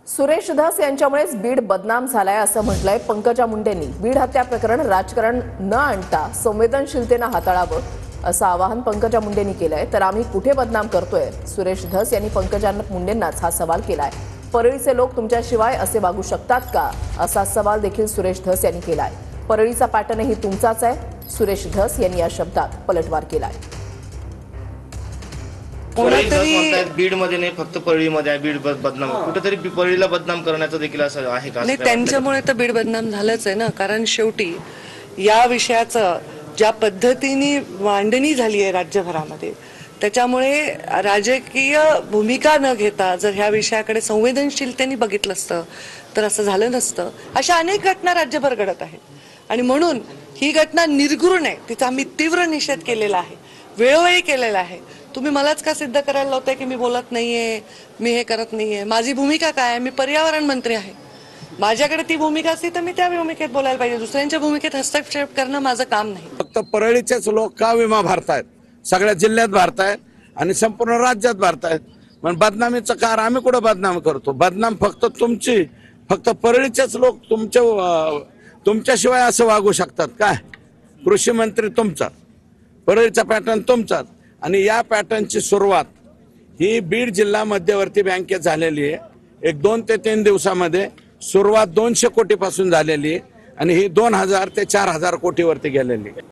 सुरेश धस यांच्यामुळेच बीड बदनाम झालाय असं म्हटलंय पंकजा मुंडेंनी। बीड हत्या प्रकरण राजकारण न आणता संवेदनशीलतेने हाताळावं असं आवाहन पंकजा मुंडेंनी केलंय। तर आम्ही कुठे बदनाम करतोय? सुरेश धस यांनी पंकजा मुंडेंनाच हा सवाल केलाय। परळीचे लोक तुमच्याशिवाय असे वागू शकतात का, असा सवाल देखील सुरेश धस यांनी केलाय। परळीचा पॅटर्नही तुमचाच आहे, सुरेश धस यांनी या शब्दात पलटवार केलाय। बीड मध्ये नाही, फक्त परळीमध्ये आहे बीड बदनाम। कुठेतरी परळीला बदनाम करण्याचं देखील असं आहे का? नाही, त्यांच्यामुळे तर बीड बदनाम झालंच आहे ना। कारण शेवटी या विषयाचं ज्या पद्धतीने मांडणी झाली आहे राज्यभरामध्ये, त्याच्यामुळे राजकीय भूमिका न घेता जर ह्या विषयाकडे संवेदनशीलतेने बघितलं असतं तर असं झालं नसतं। अशा अनेक घटना राज्यभर घडत आहेत आणि म्हणून ही घटना निर्घृण आहे, तिचा आम्ही तीव्र निषेध केलेला आहे, वेळोवेळी केलेला आहे। तुम्ही मलाच का सिद्ध करायला लावताय की मी बोलत नाहीये, मी हे करत नाहीये? माझी भूमिका काय आहे? मी पर्यावरण मंत्री आहे। माझ्याकडे ती भूमिका असती तर मी त्या भूमिकेत बोलायला पाहिजे, दुसऱ्यांच्या भूमिकेत हस्तक्षेप करणं माझं काम नाही। फक्त परळीचेच लोक का विमा भरतायत? सगळ्या जिल्ह्यात भरतायत आणि संपूर्ण राज्यात भरतायत। पण बदनामीचं कार आम्ही कुठं बदनाम करतो? बदनाम फक्त तुमची, फक्त परळीचेच लोक तुमच्याशिवाय असं वागू शकतात काय? कृषी मंत्री तुमचा, परळीचा पॅटर्न तुमचाच, आणि या पॅटर्नची सुरुवात ही बीड जिल्हा मध्यवर्ती बँकेत झालेली आहे। एक 2 ते 3 दिवसामध्ये सुरुवात 200 कोटी पासून झालेली आहे आणि ही 2000 ते 4000 कोटीवरती गेलेली आहे।